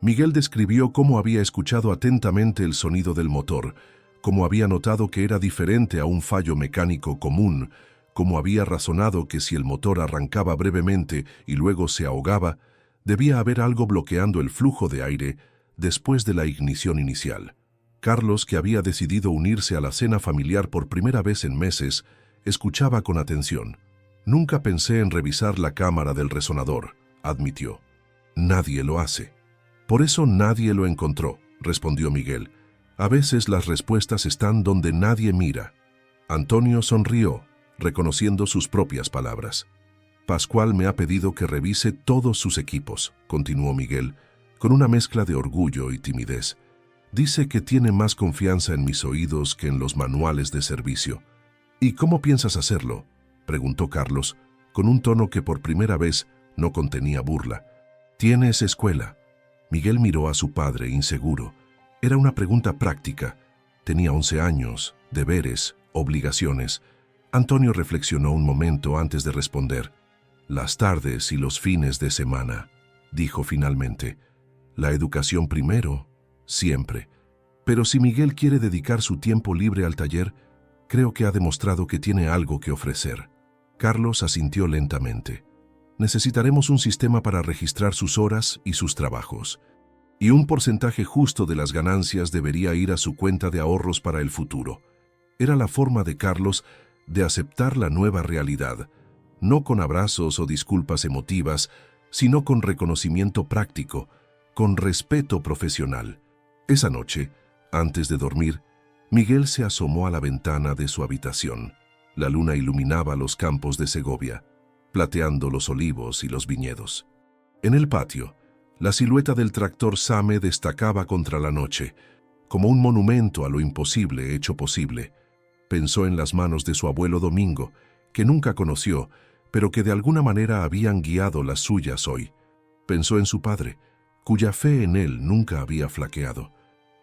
Speaker 1: Miguel describió cómo había escuchado atentamente el sonido del motor, cómo había notado que era diferente a un fallo mecánico común, cómo había razonado que si el motor arrancaba brevemente y luego se ahogaba, debía haber algo bloqueando el flujo de aire después de la ignición inicial. Carlos, que había decidido unirse a la cena familiar por primera vez en meses, escuchaba con atención. «Nunca pensé en revisar la cámara del resonador», admitió. «Nadie lo hace». «Por eso nadie lo encontró», respondió Miguel. «A veces las respuestas están donde nadie mira». Antonio sonrió, reconociendo sus propias palabras. «Pascual me ha pedido que revise todos sus equipos», continuó Miguel, con una mezcla de orgullo y timidez. Dice que tiene más confianza en mis oídos que en los manuales de servicio. ¿Y cómo piensas hacerlo?, preguntó Carlos, con un tono que por primera vez no contenía burla. ¿Tienes escuela? Miguel miró a su padre, inseguro. Era una pregunta práctica. Tenía 11 años, deberes, obligaciones. Antonio reflexionó un momento antes de responder. Las tardes y los fines de semana, dijo finalmente. La educación primero, siempre. Pero si Miguel quiere dedicar su tiempo libre al taller, creo que ha demostrado que tiene algo que ofrecer. Carlos asintió lentamente. Necesitaremos un sistema para registrar sus horas y sus trabajos. Y un porcentaje justo de las ganancias debería ir a su cuenta de ahorros para el futuro. Era la forma de Carlos de aceptar la nueva realidad, no con abrazos o disculpas emotivas, sino con reconocimiento práctico, con respeto profesional. Esa noche, antes de dormir, Miguel se asomó a la ventana de su habitación. La luna iluminaba los campos de Segovia, plateando los olivos y los viñedos. En el patio, la silueta del tractor Same destacaba contra la noche, como un monumento a lo imposible hecho posible. Pensó en las manos de su abuelo Domingo, que nunca conoció, pero que de alguna manera habían guiado las suyas hoy. Pensó en su padre, cuya fe en él nunca había flaqueado.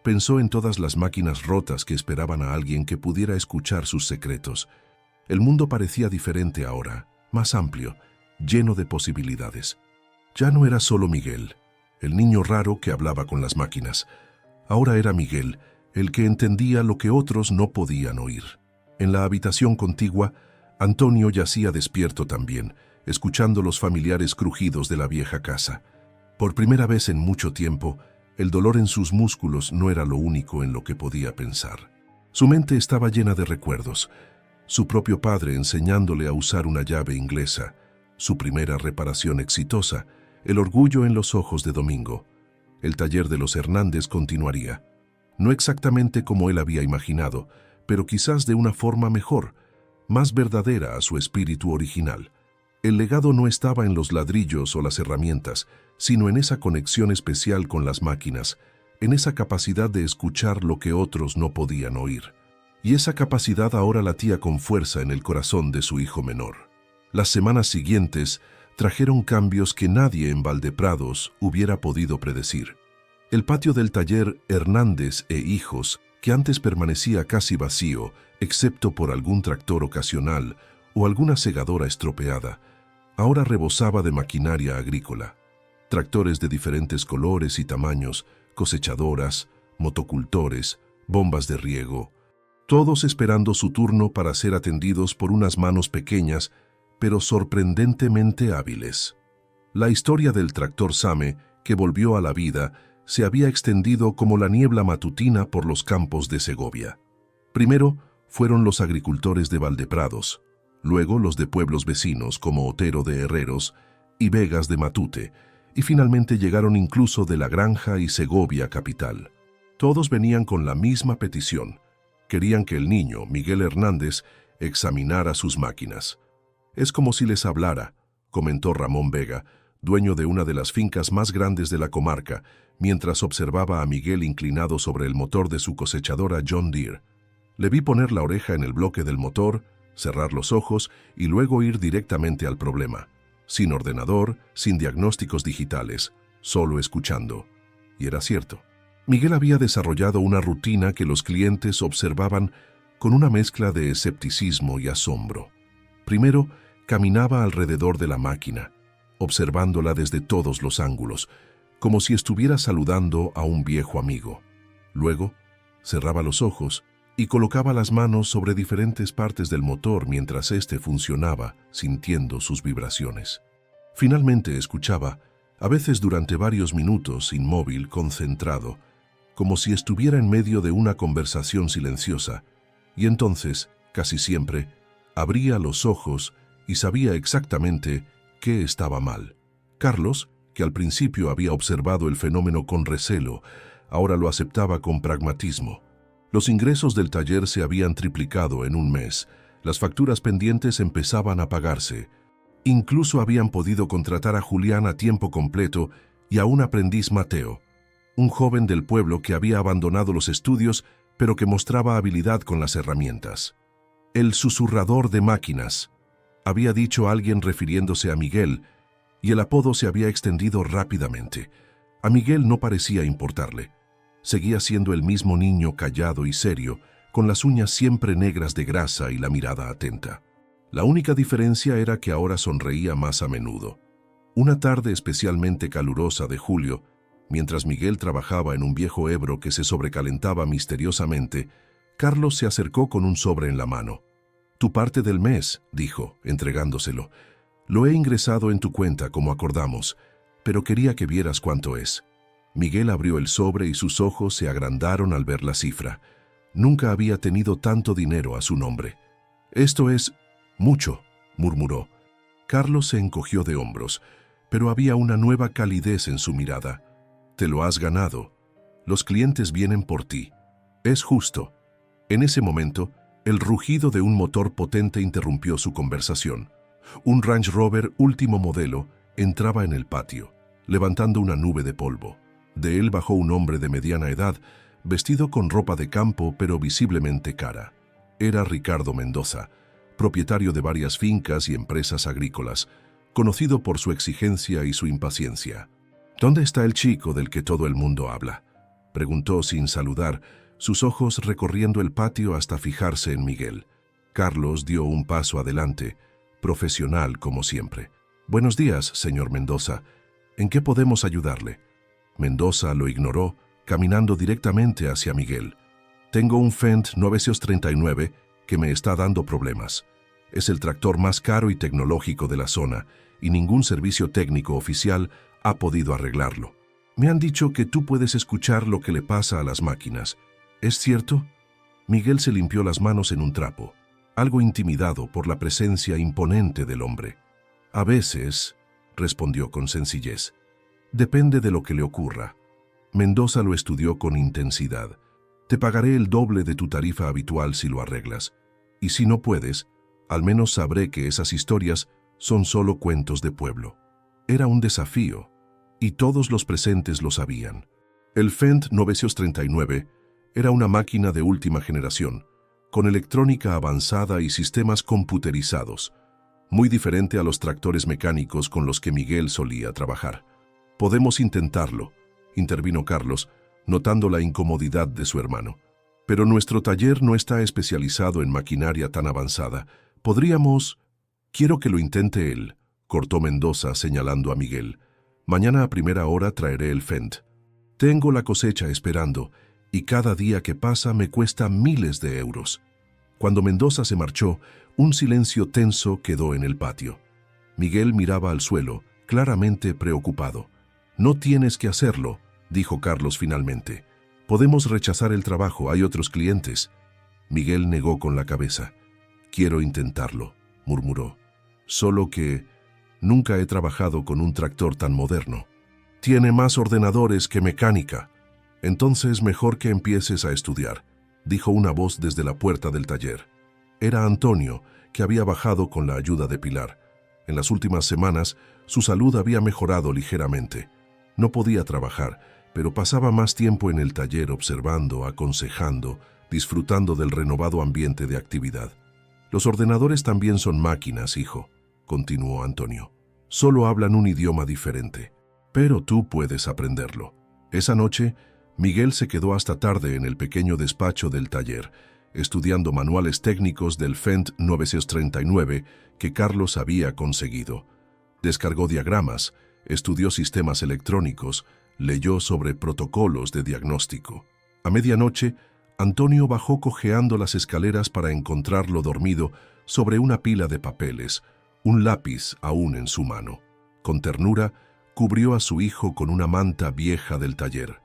Speaker 1: Pensó en todas las máquinas rotas que esperaban a alguien que pudiera escuchar sus secretos. El mundo parecía diferente ahora, más amplio, lleno de posibilidades. Ya no era solo Miguel, el niño raro que hablaba con las máquinas. Ahora era Miguel, el que entendía lo que otros no podían oír. En la habitación contigua, Antonio yacía despierto también, escuchando los familiares crujidos de la vieja casa. Por primera vez en mucho tiempo, el dolor en sus músculos no era lo único en lo que podía pensar. Su mente estaba llena de recuerdos. Su propio padre enseñándole a usar una llave inglesa, su primera reparación exitosa, el orgullo en los ojos de Domingo. El taller de los Hernández continuaría. No exactamente como él había imaginado, pero quizás de una forma mejor, más verdadera a su espíritu original. El legado no estaba en los ladrillos o las herramientas, sino en esa conexión especial con las máquinas, en esa capacidad de escuchar lo que otros no podían oír. Y esa capacidad ahora latía con fuerza en el corazón de su hijo menor. Las semanas siguientes trajeron cambios que nadie en Valdeprados hubiera podido predecir. El patio del taller Hernández e Hijos, que antes permanecía casi vacío, excepto por algún tractor ocasional o alguna segadora estropeada, ahora rebosaba de maquinaria agrícola. Tractores de diferentes colores y tamaños, cosechadoras, motocultores, bombas de riego, todos esperando su turno para ser atendidos por unas manos pequeñas, pero sorprendentemente hábiles. La historia del tractor Same, que volvió a la vida, se había extendido como la niebla matutina por los campos de Segovia. Primero fueron los agricultores de Valdeprados, luego los de pueblos vecinos como Otero de Herreros y Vegas de Matute, y finalmente llegaron incluso de La Granja y Segovia capital. Todos venían con la misma petición. Querían que el niño, Miguel Hernández, examinara sus máquinas. «Es como si les hablara», comentó Ramón Vega, dueño de una de las fincas más grandes de la comarca, mientras observaba a Miguel inclinado sobre el motor de su cosechadora John Deere. Le vi poner la oreja en el bloque del motor, cerrar los ojos y luego ir directamente al problema. Sin ordenador, sin diagnósticos digitales, solo escuchando. Y era cierto. Miguel había desarrollado una rutina que los clientes observaban con una mezcla de escepticismo y asombro. Primero, caminaba alrededor de la máquina, observándola desde todos los ángulos, como si estuviera saludando a un viejo amigo. Luego, cerraba los ojos y colocaba las manos sobre diferentes partes del motor mientras éste funcionaba, sintiendo sus vibraciones. Finalmente escuchaba, a veces durante varios minutos, inmóvil, concentrado, como si estuviera en medio de una conversación silenciosa, y entonces, casi siempre, abría los ojos y sabía exactamente qué estaba mal. Carlos, que al principio había observado el fenómeno con recelo, ahora lo aceptaba con pragmatismo. Los ingresos del taller se habían triplicado en un mes, las facturas pendientes empezaban a pagarse. Incluso habían podido contratar a Julián a tiempo completo y a un aprendiz Mateo, un joven del pueblo que había abandonado los estudios pero que mostraba habilidad con las herramientas. El susurrador de máquinas, había dicho alguien refiriéndose a Miguel, y el apodo se había extendido rápidamente. A Miguel no parecía importarle. Seguía siendo el mismo niño callado y serio, con las uñas siempre negras de grasa y la mirada atenta. La única diferencia era que ahora sonreía más a menudo. Una tarde especialmente calurosa de julio, mientras Miguel trabajaba en un viejo hebro que se sobrecalentaba misteriosamente, Carlos se acercó con un sobre en la mano. «Tu parte del mes», dijo, entregándoselo. «Lo he ingresado en tu cuenta como acordamos, pero quería que vieras cuánto es». Miguel abrió el sobre y sus ojos se agrandaron al ver la cifra. Nunca había tenido tanto dinero a su nombre. «Esto es mucho», murmuró. Carlos se encogió de hombros, pero había una nueva calidez en su mirada. «Te lo has ganado. Los clientes vienen por ti. Es justo». En ese momento, el rugido de un motor potente interrumpió su conversación. Un Range Rover último modelo entraba en el patio, levantando una nube de polvo. De él bajó un hombre de mediana edad, vestido con ropa de campo pero visiblemente cara. Era Ricardo Mendoza, propietario de varias fincas y empresas agrícolas, conocido por su exigencia y su impaciencia. «¿Dónde está el chico del que todo el mundo habla?», preguntó sin saludar, sus ojos recorriendo el patio hasta fijarse en Miguel. Carlos dio un paso adelante, profesional como siempre. «Buenos días, señor Mendoza. ¿En qué podemos ayudarle?». Mendoza lo ignoró, caminando directamente hacia Miguel. «Tengo un Fendt 939 que me está dando problemas. Es el tractor más caro y tecnológico de la zona, y ningún servicio técnico oficial ha podido arreglarlo. Me han dicho que tú puedes escuchar lo que le pasa a las máquinas. ¿Es cierto?». Miguel se limpió las manos en un trapo, algo intimidado por la presencia imponente del hombre. «A veces», respondió con sencillez. «Depende de lo que le ocurra». Mendoza lo estudió con intensidad. «Te pagaré el doble de tu tarifa habitual si lo arreglas. Y si no puedes, al menos sabré que esas historias son solo cuentos de pueblo». Era un desafío, y todos los presentes lo sabían. El Fendt 939 era una máquina de última generación, con electrónica avanzada y sistemas computerizados, muy diferente a los tractores mecánicos con los que Miguel solía trabajar. «Podemos intentarlo», intervino Carlos, notando la incomodidad de su hermano. «Pero nuestro taller no está especializado en maquinaria tan avanzada. Podríamos...». «Quiero que lo intente él», cortó Mendoza señalando a Miguel. «Mañana a primera hora traeré el Fendt. Tengo la cosecha esperando, y cada día que pasa me cuesta miles de euros». Cuando Mendoza se marchó, un silencio tenso quedó en el patio. Miguel miraba al suelo, claramente preocupado. «No tienes que hacerlo», dijo Carlos finalmente. «Podemos rechazar el trabajo, hay otros clientes». Miguel negó con la cabeza. «Quiero intentarlo», murmuró. «Solo que nunca he trabajado con un tractor tan moderno. Tiene más ordenadores que mecánica. Entonces mejor que empieces a estudiar», dijo una voz desde la puerta del taller. Era Antonio, que había bajado con la ayuda de Pilar. En las últimas semanas, su salud había mejorado ligeramente. No podía trabajar, pero pasaba más tiempo en el taller observando, aconsejando, disfrutando del renovado ambiente de actividad. «Los ordenadores también son máquinas, hijo», continuó Antonio. «Solo hablan un idioma diferente. Pero tú puedes aprenderlo». Esa noche, Miguel se quedó hasta tarde en el pequeño despacho del taller, estudiando manuales técnicos del Fendt 939 que Carlos había conseguido. Descargó diagramas, estudió sistemas electrónicos, leyó sobre protocolos de diagnóstico. A medianoche, Antonio bajó cojeando las escaleras para encontrarlo dormido sobre una pila de papeles, un lápiz aún en su mano. Con ternura, cubrió a su hijo con una manta vieja del taller.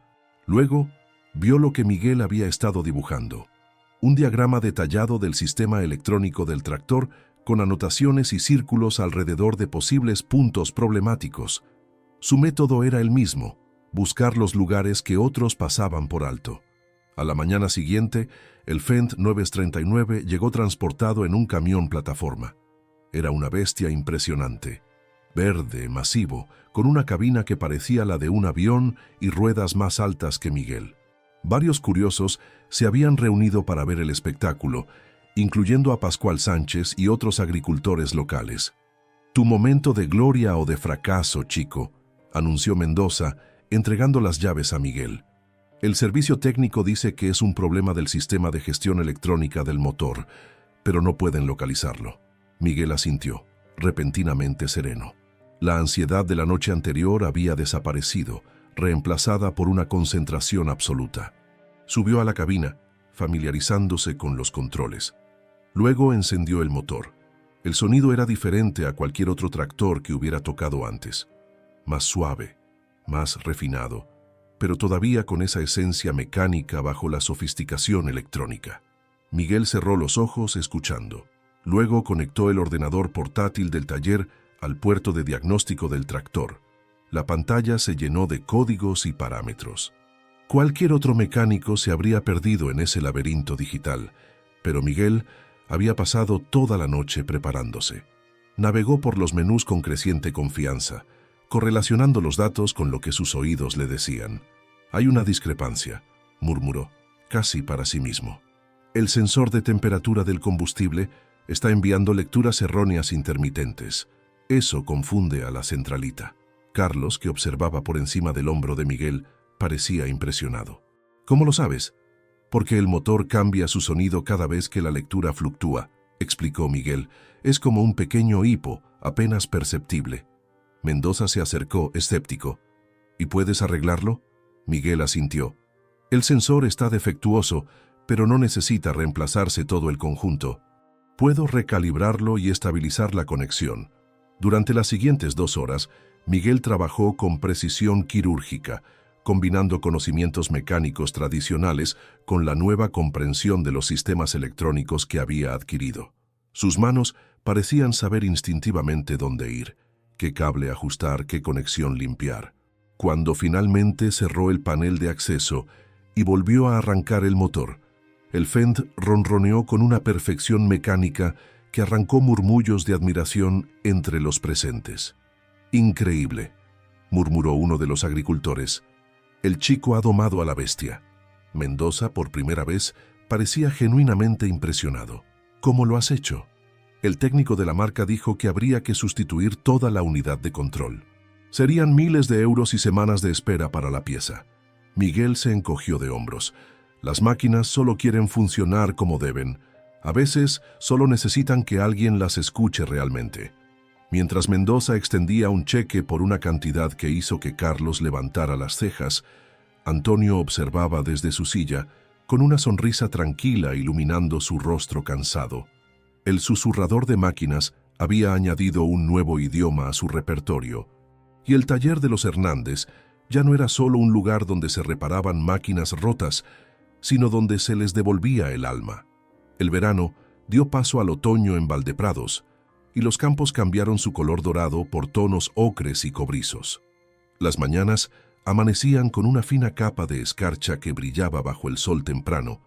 Speaker 1: Luego, vio lo que Miguel había estado dibujando. Un diagrama detallado del sistema electrónico del tractor con anotaciones y círculos alrededor de posibles puntos problemáticos. Su método era el mismo, buscar los lugares que otros pasaban por alto. A la mañana siguiente, el Fendt 939 llegó transportado en un camión plataforma. Era una bestia impresionante. verde, masivo, con una cabina que parecía la de un avión y ruedas más altas que Miguel. Varios curiosos se habían reunido para ver el espectáculo, incluyendo a Pascual Sánchez y otros agricultores locales. «Tu momento de gloria o de fracaso, chico», anunció Mendoza, entregando las llaves a Miguel. «El servicio técnico dice que es un problema del sistema de gestión electrónica del motor, pero no pueden localizarlo». Miguel asintió, repentinamente sereno. La ansiedad de la noche anterior había desaparecido, reemplazada por una concentración absoluta. Subió a la cabina, familiarizándose con los controles. Luego encendió el motor. El sonido era diferente a cualquier otro tractor que hubiera tocado antes. Más suave, más refinado, pero todavía con esa esencia mecánica bajo la sofisticación electrónica. Miguel cerró los ojos escuchando. Luego conectó el ordenador portátil del taller al puerto de diagnóstico del tractor. La pantalla se llenó de códigos y parámetros. Cualquier otro mecánico se habría perdido en ese laberinto digital, pero Miguel había pasado toda la noche preparándose. Navegó por los menús con creciente confianza, correlacionando los datos con lo que sus oídos le decían. «Hay una discrepancia», murmuró, casi para sí mismo. «El sensor de temperatura del combustible está enviando lecturas erróneas intermitentes. Eso confunde a la centralita». Carlos, que observaba por encima del hombro de Miguel, parecía impresionado. «¿Cómo lo sabes?» «Porque el motor cambia su sonido cada vez que la lectura fluctúa», explicó Miguel. «Es como un pequeño hipo, apenas perceptible». Mendoza se acercó, escéptico. «¿Y puedes arreglarlo?» Miguel asintió. «El sensor está defectuoso, pero no necesita reemplazarse todo el conjunto. Puedo recalibrarlo y estabilizar la conexión». Durante las siguientes 2 horas, Miguel trabajó con precisión quirúrgica, combinando conocimientos mecánicos tradicionales con la nueva comprensión de los sistemas electrónicos que había adquirido. Sus manos parecían saber instintivamente dónde ir, qué cable ajustar, qué conexión limpiar. Cuando finalmente cerró el panel de acceso y volvió a arrancar el motor, el Fend ronroneó con una perfección mecánica que arrancó murmullos de admiración entre los presentes. «Increíble», murmuró uno de los agricultores. «El chico ha domado a la bestia». Mendoza, por primera vez, parecía genuinamente impresionado. «¿Cómo lo has hecho?» El técnico de la marca dijo que habría que sustituir toda la unidad de control. Serían miles de euros y semanas de espera para la pieza. Miguel se encogió de hombros. «Las máquinas solo quieren funcionar como deben. A veces solo necesitan que alguien las escuche realmente». Mientras Mendoza extendía un cheque por una cantidad que hizo que Carlos levantara las cejas, Antonio observaba desde su silla, con una sonrisa tranquila iluminando su rostro cansado. El susurrador de máquinas había añadido un nuevo idioma a su repertorio, y el taller de los Hernández ya no era solo un lugar donde se reparaban máquinas rotas, sino donde se les devolvía el alma. El verano dio paso al otoño en Valdeprados, y los campos cambiaron su color dorado por tonos ocres y cobrizos. Las mañanas amanecían con una fina capa de escarcha que brillaba bajo el sol temprano,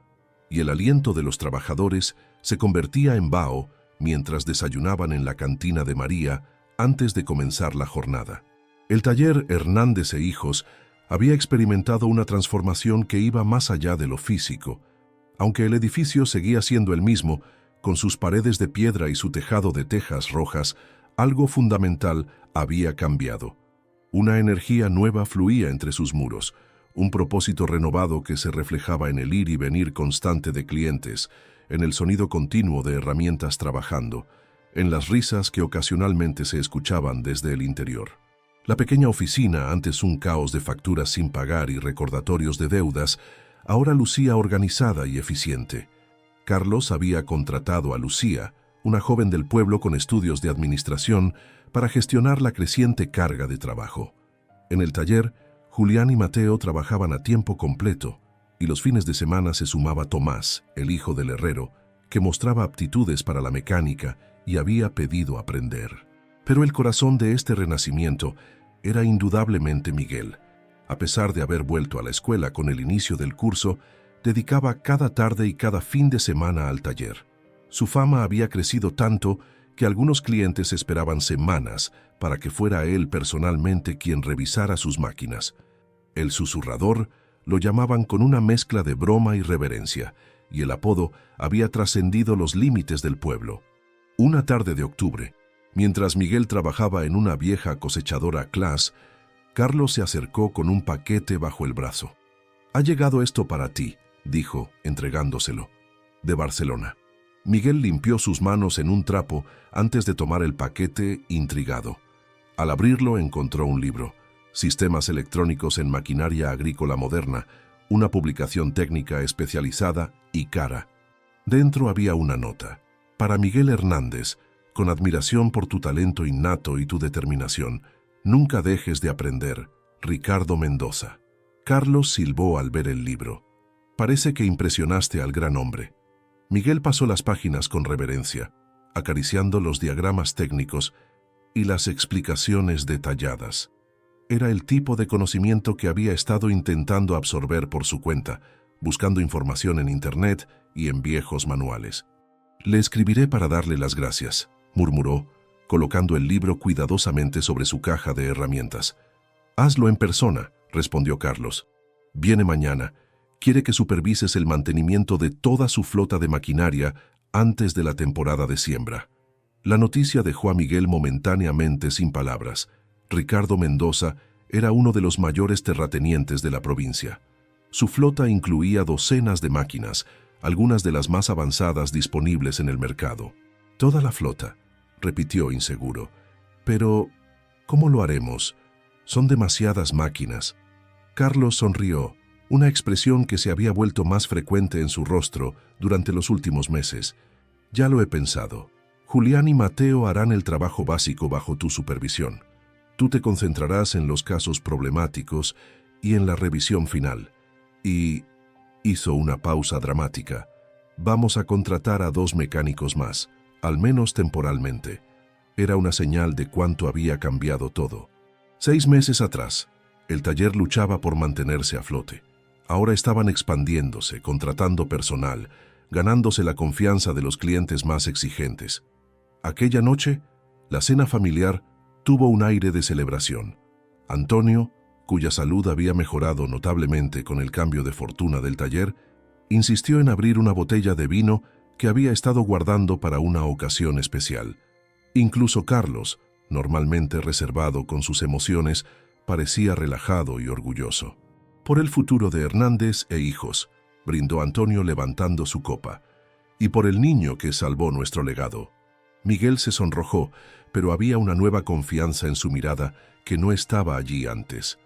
Speaker 1: y el aliento de los trabajadores se convertía en vaho mientras desayunaban en la cantina de María antes de comenzar la jornada. El taller Hernández e Hijos había experimentado una transformación que iba más allá de lo físico. Aunque el edificio seguía siendo el mismo, con sus paredes de piedra y su tejado de tejas rojas, algo fundamental había cambiado. Una energía nueva fluía entre sus muros, un propósito renovado que se reflejaba en el ir y venir constante de clientes, en el sonido continuo de herramientas trabajando, en las risas que ocasionalmente se escuchaban desde el interior. La pequeña oficina, antes un caos de facturas sin pagar y recordatorios de deudas, ahora lucía organizada y eficiente. Carlos había contratado a Lucía, una joven del pueblo con estudios de administración, para gestionar la creciente carga de trabajo. En el taller, Julián y Mateo trabajaban a tiempo completo, y los fines de semana se sumaba Tomás, el hijo del herrero, que mostraba aptitudes para la mecánica y había pedido aprender. Pero el corazón de este renacimiento era indudablemente Miguel. A pesar de haber vuelto a la escuela con el inicio del curso, dedicaba cada tarde y cada fin de semana al taller. Su fama había crecido tanto que algunos clientes esperaban semanas para que fuera él personalmente quien revisara sus máquinas. El susurrador lo llamaban con una mezcla de broma y reverencia, y el apodo había trascendido los límites del pueblo. Una tarde de octubre, mientras Miguel trabajaba en una vieja cosechadora Claas, Carlos se acercó con un paquete bajo el brazo. «Ha llegado esto para ti», dijo, entregándoselo. «De Barcelona». Miguel limpió sus manos en un trapo antes de tomar el paquete, intrigado. Al abrirlo encontró un libro, Sistemas electrónicos en maquinaria agrícola moderna, una publicación técnica especializada y cara. Dentro había una nota. «Para Miguel Hernández, con admiración por tu talento innato y tu determinación, nunca dejes de aprender. Ricardo Mendoza». Carlos silbó al ver el libro. «Parece que impresionaste al gran hombre». Miguel pasó las páginas con reverencia, acariciando los diagramas técnicos y las explicaciones detalladas. Era el tipo de conocimiento que había estado intentando absorber por su cuenta, buscando información en Internet y en viejos manuales. «Le escribiré para darle las gracias», murmuró, colocando el libro cuidadosamente sobre su caja de herramientas. «Hazlo en persona», respondió Carlos. «Viene mañana. Quiere que supervises el mantenimiento de toda su flota de maquinaria antes de la temporada de siembra». La noticia dejó a Miguel momentáneamente sin palabras. Ricardo Mendoza era uno de los mayores terratenientes de la provincia. Su flota incluía docenas de máquinas, algunas de las más avanzadas disponibles en el mercado. «Toda la flota», repitió inseguro. «Pero, ¿cómo lo haremos? Son demasiadas máquinas». Carlos sonrió, una expresión que se había vuelto más frecuente en su rostro durante los últimos meses. «Ya lo he pensado. Julián y Mateo harán el trabajo básico bajo tu supervisión. Tú te concentrarás en los casos problemáticos y en la revisión final. Y...» hizo una pausa dramática. «Vamos a contratar a 2 mecánicos más, al menos temporalmente». Era una señal de cuánto había cambiado todo. 6 meses atrás, el taller luchaba por mantenerse a flote. Ahora estaban expandiéndose, contratando personal, ganándose la confianza de los clientes más exigentes. Aquella noche, la cena familiar tuvo un aire de celebración. Antonio, cuya salud había mejorado notablemente con el cambio de fortuna del taller, insistió en abrir una botella de vino que había estado guardando para una ocasión especial. Incluso Carlos, normalmente reservado con sus emociones, parecía relajado y orgulloso. «Por el futuro de Hernández e hijos», brindó Antonio levantando su copa, «y por el niño que salvó nuestro legado». Miguel se sonrojó, pero había una nueva confianza en su mirada que no estaba allí antes.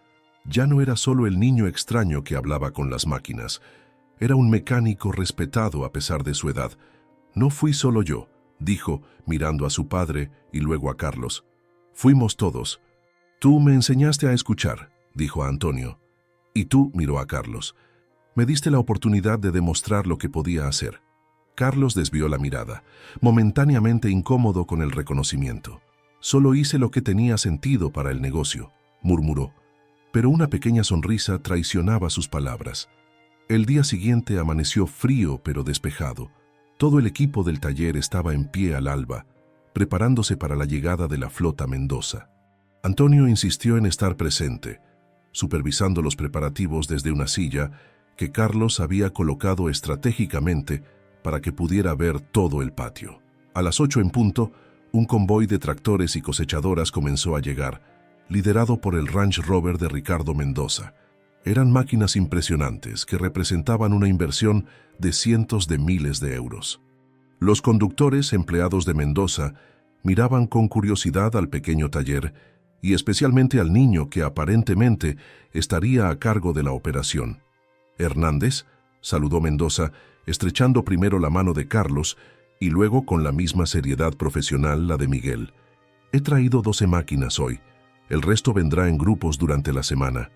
Speaker 1: Ya no era solo el niño extraño que hablaba con las máquinas. Era un mecánico respetado a pesar de su edad. «No fui solo yo», dijo, mirando a su padre y luego a Carlos. «Fuimos todos». «Tú me enseñaste a escuchar», dijo a Antonio. «Y tú», miró a Carlos. «Me diste la oportunidad de demostrar lo que podía hacer». Carlos desvió la mirada, momentáneamente incómodo con el reconocimiento. «Solo hice lo que tenía sentido para el negocio», murmuró. Pero una pequeña sonrisa traicionaba sus palabras. El día siguiente amaneció frío pero despejado. Todo el equipo del taller estaba en pie al alba, preparándose para la llegada de la flota Mendoza. Antonio insistió en estar presente, supervisando los preparativos desde una silla que Carlos había colocado estratégicamente para que pudiera ver todo el patio. A las 8 en punto, un convoy de tractores y cosechadoras comenzó a llegar, liderado por el Range Rover de Ricardo Mendoza. Eran máquinas impresionantes que representaban una inversión de cientos de miles de euros. Los conductores empleados de Mendoza miraban con curiosidad al pequeño taller y especialmente al niño que aparentemente estaría a cargo de la operación. «Hernández», saludó Mendoza, estrechando primero la mano de Carlos y luego con la misma seriedad profesional la de Miguel. «He traído 12 máquinas hoy. El resto vendrá en grupos durante la semana».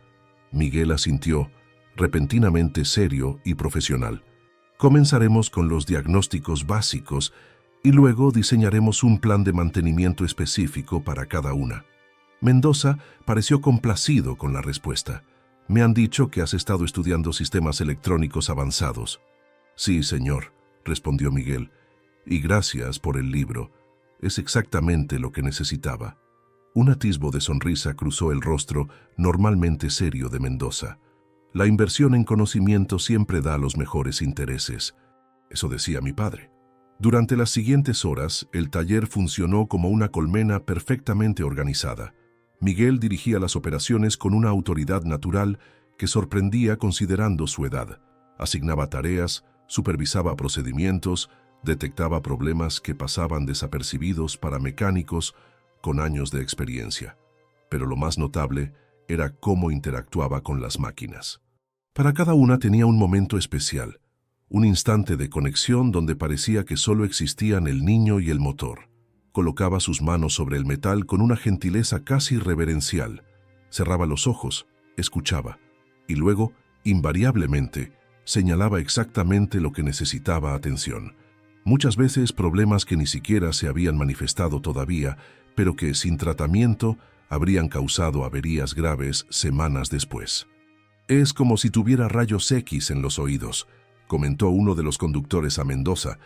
Speaker 1: Miguel asintió, repentinamente serio y profesional. «Comenzaremos con los diagnósticos básicos y luego diseñaremos un plan de mantenimiento específico para cada una». Mendoza pareció complacido con la respuesta. «Me han dicho que has estado estudiando sistemas electrónicos avanzados». «Sí, señor», respondió Miguel, «y gracias por el libro. Es exactamente lo que necesitaba». Un atisbo de sonrisa cruzó el rostro normalmente serio de Mendoza. La inversión en conocimiento siempre da los mejores intereses. Eso decía mi padre. Durante las siguientes horas, el taller funcionó como una colmena perfectamente organizada. Miguel dirigía las operaciones con una autoridad natural que sorprendía considerando su edad. Asignaba tareas, supervisaba procedimientos, detectaba problemas que pasaban desapercibidos para mecánicos con años de experiencia. Pero lo más notable era cómo interactuaba con las máquinas. Para cada una tenía un momento especial, un instante de conexión donde parecía que solo existían el niño y el motor. Colocaba sus manos sobre el metal con una gentileza casi reverencial. Cerraba los ojos, escuchaba, y luego, invariablemente, señalaba exactamente lo que necesitaba atención. Muchas veces problemas que ni siquiera se habían manifestado todavía, pero que, sin tratamiento, habrían causado averías graves semanas después. «Es como si tuviera rayos X en los oídos», comentó uno de los conductores a Mendoza,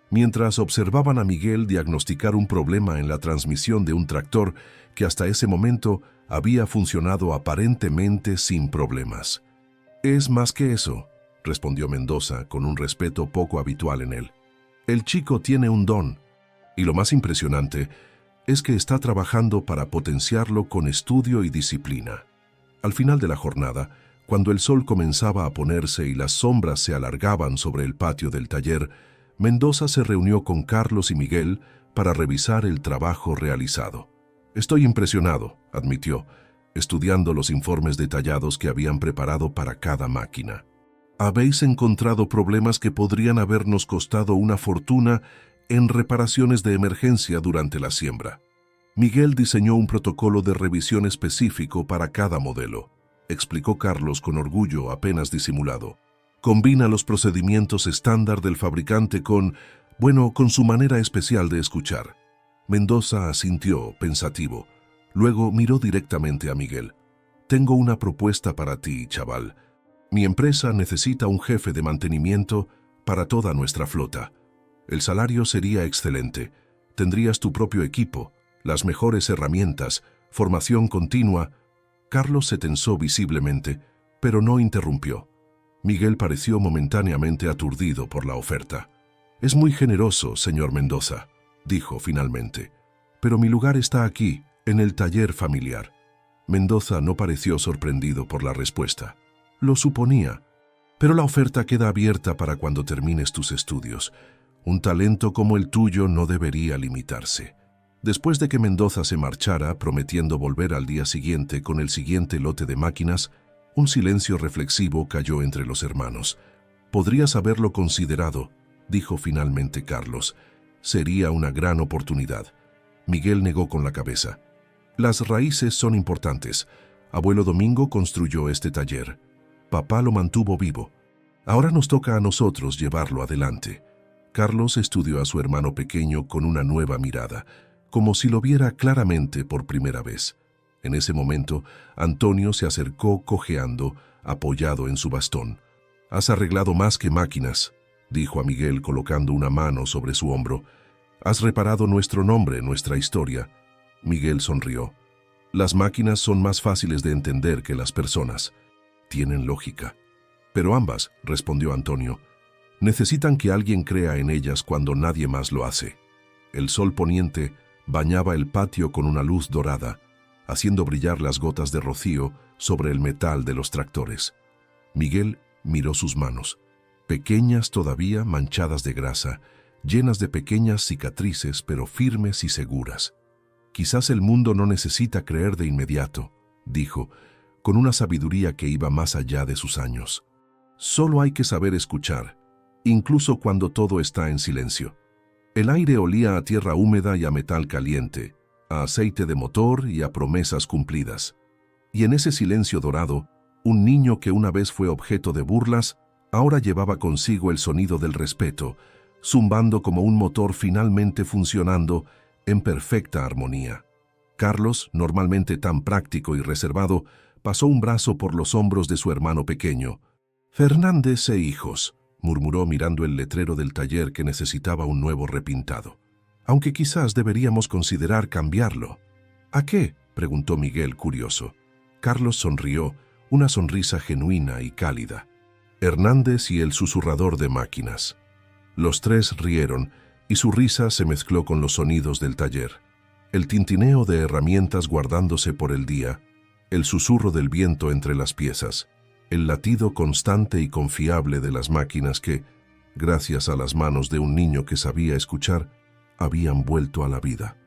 Speaker 1: mientras observaban a Miguel diagnosticar un problema en la transmisión de un tractor que hasta ese momento había funcionado aparentemente sin problemas. «Es más que eso», respondió Mendoza con un respeto poco habitual en él. «El chico tiene un don, y lo más impresionante es que está trabajando para potenciarlo con estudio y disciplina». Al final de la jornada, cuando el sol comenzaba a ponerse y las sombras se alargaban sobre el patio del taller, Mendoza se reunió con Carlos y Miguel para revisar el trabajo realizado. «Estoy impresionado», admitió, estudiando los informes detallados que habían preparado para cada máquina. «Habéis encontrado problemas que podrían habernos costado una fortuna en reparaciones de emergencia durante la siembra. Miguel diseñó un protocolo de revisión específico para cada modelo», explicó Carlos con orgullo apenas disimulado. «Combina los procedimientos estándar del fabricante con su manera especial de escuchar». Mendoza asintió, pensativo. Luego miró directamente a Miguel. «Tengo una propuesta para ti, chaval. Mi empresa necesita un jefe de mantenimiento para toda nuestra flota. El salario sería excelente. Tendrías tu propio equipo, las mejores herramientas, formación continua». Carlos se tensó visiblemente, pero no interrumpió. Miguel pareció momentáneamente aturdido por la oferta. «Es muy generoso, señor Mendoza», dijo finalmente. «Pero mi lugar está aquí, en el taller familiar». Mendoza no pareció sorprendido por la respuesta. «Lo suponía. Pero la oferta queda abierta para cuando termines tus estudios. Un talento como el tuyo no debería limitarse». Después de que Mendoza se marchara, prometiendo volver al día siguiente con el siguiente lote de máquinas, un silencio reflexivo cayó entre los hermanos. «Podrías haberlo considerado», dijo finalmente Carlos. «Sería una gran oportunidad». Miguel negó con la cabeza. «Las raíces son importantes. Abuelo Domingo construyó este taller. Papá lo mantuvo vivo. Ahora nos toca a nosotros llevarlo adelante». Carlos estudió a su hermano pequeño con una nueva mirada, como si lo viera claramente por primera vez. En ese momento, Antonio se acercó cojeando, apoyado en su bastón. «Has arreglado más que máquinas», dijo a Miguel colocando una mano sobre su hombro. «Has reparado nuestro nombre, nuestra historia». Miguel sonrió. «Las máquinas son más fáciles de entender que las personas. Tienen lógica». «Pero ambas», respondió Antonio, «necesitan que alguien crea en ellas cuando nadie más lo hace». El sol poniente bañaba el patio con una luz dorada, haciendo brillar las gotas de rocío sobre el metal de los tractores. Miguel miró sus manos, pequeñas todavía manchadas de grasa, llenas de pequeñas cicatrices pero firmes y seguras. «Quizás el mundo no necesita creer de inmediato», dijo, con una sabiduría que iba más allá de sus años. «Solo hay que saber escuchar, incluso cuando todo está en silencio». El aire olía a tierra húmeda y a metal caliente, a aceite de motor y a promesas cumplidas. Y en ese silencio dorado, un niño que una vez fue objeto de burlas, ahora llevaba consigo el sonido del respeto, zumbando como un motor finalmente funcionando en perfecta armonía. Carlos, normalmente tan práctico y reservado, pasó un brazo por los hombros de su hermano pequeño. «Fernández e hijos», murmuró mirando el letrero del taller que necesitaba un nuevo repintado. «Aunque quizás deberíamos considerar cambiarlo. ¿A qué?, preguntó Miguel, curioso. Carlos sonrió, una sonrisa genuina y cálida. Hernández y el susurrador de máquinas. Los tres rieron, y su risa se mezcló con los sonidos del taller. El tintineo de herramientas guardándose por el día, el susurro del viento entre las piezas, el latido constante y confiable de las máquinas que, gracias a las manos de un niño que sabía escuchar, habían vuelto a la vida.